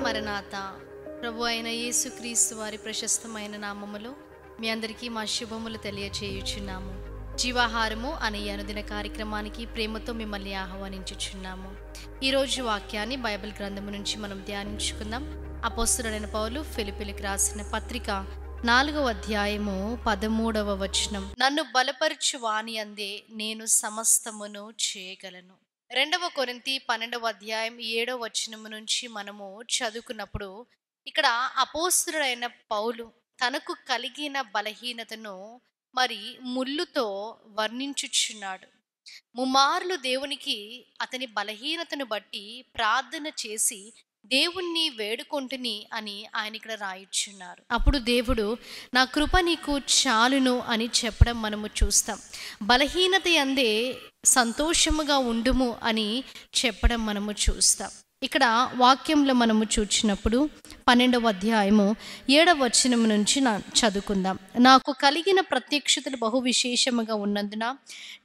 మరణాత ప్రభు అయిన యేసుక్రీస్తు వారి ప్రశస్తమైన నామములో మీ అందరికీ మా శుభములు తెలియచేయుచున్నాము. జీవాహారము అనే అనుదిన కార్యక్రమానికి ప్రేమతో మిమ్మల్ని ఆహ్వానించుచున్నాము. ఈరోజు వాక్యాన్ని బైబిల్ గ్రంథము నుంచి మనం ధ్యానించుకుందాం. అపోస్తలుడైన పౌలు ఫిలిప్పీలకు రాసిన పత్రిక 4వ అధ్యాయము 13వ వచనం. నన్ను బలపరచు వాని అందే నేను సమస్తమును చేయగలను. 2వ కొరింథీ 12వ అధ్యాయం 7వ వచనము నుంచి మనము చదువుకున్నప్పుడు ఇక్కడ అపోస్తలుడైన పౌలు తనకు కలిగిన బలహీనతను మరి ముళ్ళుతో వర్ణించుచున్నాడు. ముమ్మార్లు దేవునికి అతని బలహీనతను బట్టి ప్రార్థన చేసి దేవుణ్ణి వేడుకొంటిని అని ఆయన ఇక్కడ రాయిచున్నారు. అప్పుడు దేవుడు నా కృప నీకు చాలును అని చెప్పడం మనము చూస్తాం. బలహీనత యందే సంతోషముగా ఉండుము అని చెప్పడం మనము చూస్తాం. ఇక్కడ వాక్యంలో మనము చూచినప్పుడు 12వ అధ్యాయము 7వ వచనం నుంచి చదువుకుందాం. నాకు కలిగిన ప్రత్యక్షతలు బహు విశేషముగా ఉన్నందున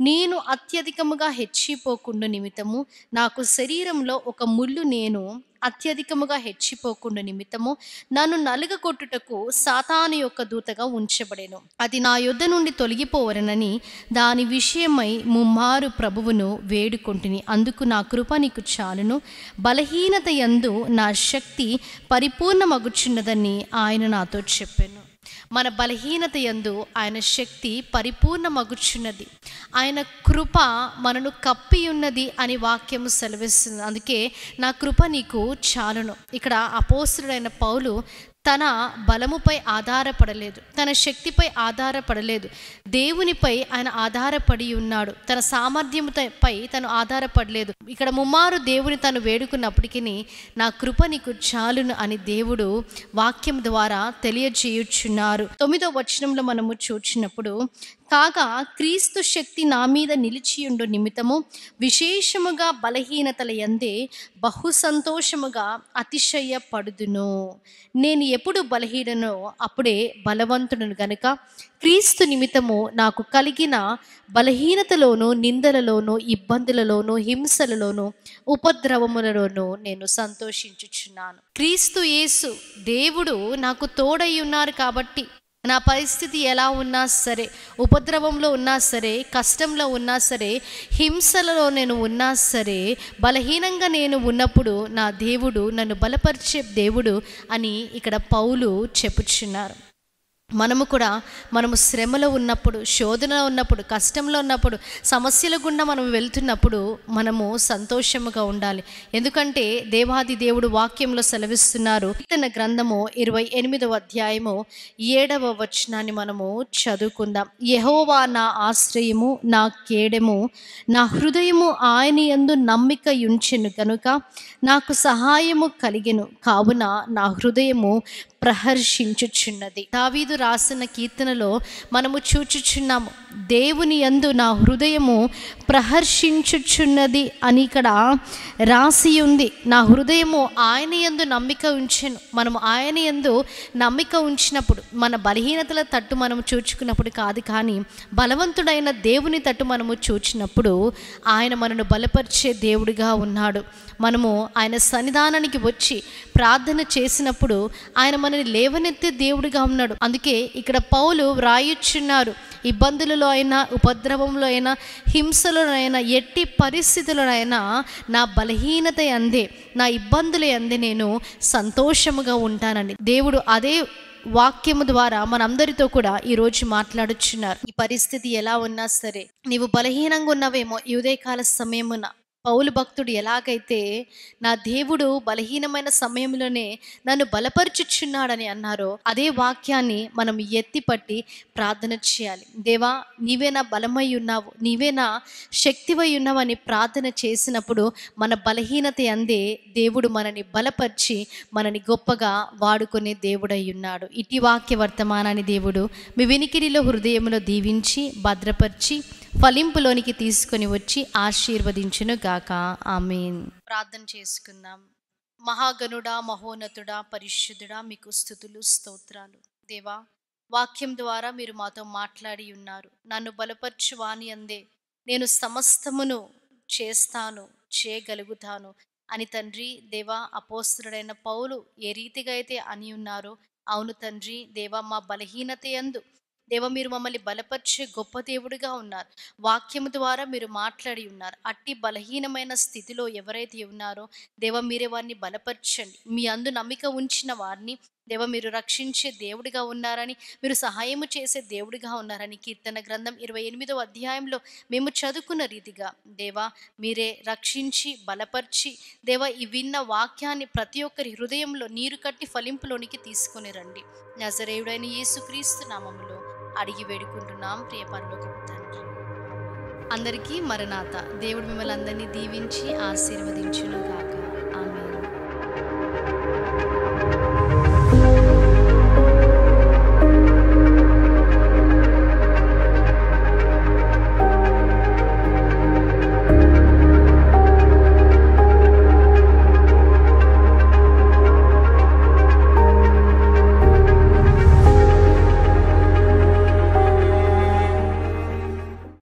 నేను అత్యధికముగా హెచ్చిపోకుండా నిమిత్తము నాకు శరీరంలో ఒక ముళ్ళు నేను అత్యధికముగా హెచ్చిపోకుండా నిమిత్తము నన్ను నలుగగొట్టుటకు సాతాను యొక్క దూతగా ఉంచబడెను. అది నా యొద్ద నుండి తొలగిపోవరనని దాని విషయమై ముమ్మారు ప్రభువును వేడుకొంటిని. అందుకు నా కృప నీకు చాలును, బలహీనత యందు నా శక్తి పరిపూర్ణమగుచున్నదని ఆయన నాతో చెప్పాను. మన బలహీనత యందు ఆయన శక్తి పరిపూర్ణమగుచున్నది. ఆయన కృప మనను కప్పి ఉన్నది అని వాక్యము సెలవిస్తుంది. అందుకే నా కృప నీకు చాలును. ఇక్కడ అపోస్తలుడైన పౌలు తన బలముపై ఆధారపడలేదు, తన శక్తిపై ఆధారపడలేదు, దేవునిపై ఆయన ఆధారపడి ఉన్నాడు. తన సామర్థ్యముపై తను ఆధారపడలేదు. ఇక్కడ ముమ్మారు దేవుని తను వేడుకున్నప్పటికీ నా కృప నీకు చాలును అని దేవుడు వాక్యం ద్వారా తెలియజేయుచున్నారు. 9వ వచనంలో మనము చూచినప్పుడు కాగా క్రీస్తు శక్తి నా మీద నిలిచియుండు నిమిత్తము విశేషముగా బలహీనతల యందే బహు సంతోషముగా అతిశయపడుదును. నేను ఎప్పుడు బలహీననో అప్పుడే బలవంతుడును గనుక క్రీస్తు నిమిత్తము నాకు కలిగిన బలహీనతలోను, నిందలలోను, ఇబ్బందులలోను, హింసలలోను, ఉపద్రవములలోను నేను సంతోషించుచున్నాను. క్రీస్తు యేసు దేవుడు నాకు తోడై ఉన్నారు కాబట్టి నా పరిస్థితి ఎలా ఉన్నా సరే, ఉపద్రవంలో ఉన్నా సరే, కష్టంలో ఉన్నా సరే, హింసలలో నేను ఉన్నా సరే, బలహీనంగా నేను ఉన్నప్పుడు నా దేవుడు నన్ను బలపరిచే దేవుడు అని ఇక్కడ పౌలు చెప్పుచున్నారు. మనము శ్రమలో ఉన్నప్పుడు, శోధనలో ఉన్నప్పుడు, కష్టంలో ఉన్నప్పుడు, సమస్యల గుండా మనం వెళ్తున్నప్పుడు మనము సంతోషముగా ఉండాలి. ఎందుకంటే దేవాది దేవుడు వాక్యంలో సెలవిస్తున్నారు. కీర్తన గ్రంథము 28వ అధ్యాయము 7వ వచనాన్ని మనము చదువుకుందాం. యెహోవా నా ఆశ్రయము, నా కేడెము, నా హృదయము ఆయన యందు నమ్మిక ఉంచెను గనుక నాకు సహాయము కలిగెను. కావున నా హృదయము ప్రహర్షించుచున్నది. దావీదు రాసిన కీర్తనలో మనము చూచుచున్నాము, దేవుని యందు నా హృదయము ప్రహర్షించుచున్నది అని ఇక్కడ రాసి ఉంది. నా హృదయము ఆయన యందు నమ్మిక ఉంచెను. మనము ఆయన యందు నమ్మిక ఉంచినప్పుడు, మన బలహీనతల తట్టు మనము చూచుకున్నప్పుడు కాదు, కానీ బలవంతుడైన దేవుని తట్టు మనము చూచినప్పుడు ఆయన మనను బలపరిచే దేవుడిగా ఉన్నాడు. మనము ఆయన సన్నిధానానికి వచ్చి ప్రార్థన చేసినప్పుడు ఆయన మనని లేవనెత్తే దేవుడిగా ఉన్నాడు. అందుకే ఇక్కడ పౌలు వ్రాయుచున్నారు, ఇబ్బందులలో అయినా, ఉపద్రవంలో అయినా, హింసలో అయినా, ఎట్టి పరిస్థితులైనా నా బలహీనత అందే, నా ఇబ్బందుల అందే నేను సంతోషముగా ఉంటానని దేవుడు అదే వాక్యము ద్వారా మనందరితో కూడా ఈరోజు మాట్లాడుచున్నారు. ఈ పరిస్థితి ఎలా ఉన్నా సరే, నీవు బలహీనంగా ఉన్నావేమో ఈ ఉదయకాల సమయమున పౌలు భక్తుడు ఎలాగైతే నా దేవుడు బలహీనమైన సమయంలోనే నన్ను బలపరుచుచున్నాడని అన్నారో అదే వాక్యాన్ని మనం ఎత్తిపట్టి ప్రార్థన చేయాలి. దేవా, నీవే నా బలమై ఉన్నావు, నీవే నా శక్తివై ఉన్నావని ప్రార్థన చేసినప్పుడు మన బలహీనత అందే దేవుడు మనని బలపరిచి మనని గొప్పగా వాడుకునే దేవుడై ఉన్నాడు. ఇటీ వాక్య వర్తమానాన్ని దేవుడు మీ వినికిడిలో, హృదయంలో దీవించి భద్రపరిచి ఫలింపులోనికి తీసుకొని వచ్చి ఆశీర్వదించును గాక. ఆమేన్. ప్రార్థన చేసుకుందాం. మహాగణుడా, మహోన్నతుడా, పరిశుద్ధుడా, మీకు స్తుతులు, స్తోత్రాలు. దేవా, వాక్యం ద్వారా మీరు మాతో మాట్లాడి ఉన్నారు. నన్ను బలపరచు వాని అందే నేను సమస్తమును చేస్తాను, చేయగలుగుతాను అని తండ్రి దేవా అపోస్తలుడైన పౌలు ఏ రీతిగా అయితే అని ఉన్నారో, అవును తండ్రి దేవా మా బలహీనత యందు దేవ మీరు మమ్మల్ని బలపరిచే గొప్ప దేవుడిగా ఉన్నారు. వాక్యము ద్వారా మీరు మాట్లాడి ఉన్నారు. అట్టి బలహీనమైన స్థితిలో ఎవరైతే ఉన్నారో దేవ మీరే వారిని బలపరచండి. మీ అందు నమ్మిక ఉంచిన వారిని దేవ మీరు రక్షించే దేవుడిగా ఉన్నారని, మీరు సహాయము చేసే దేవుడిగా ఉన్నారని కీర్తన గ్రంథం 28వ అధ్యాయంలో మేము చదువుకున్న రీతిగా దేవా మీరే రక్షించి బలపరిచి దేవ ఈ విన్న వాక్యాన్ని ప్రతి ఒక్కరి హృదయంలో నీరు కట్టి ఫలింపులోనికి తీసుకొని రండి. నజరేయుడైన యేసుక్రీస్తు నామములో అడిగి వేడుకుంటున్నాం ప్రియ పరలోకపు తండ్రి. అందరికీ మరణాత. దేవుడు మిమ్మల్ని అందరినీ దీవించి ఆశీర్వదించును గాక.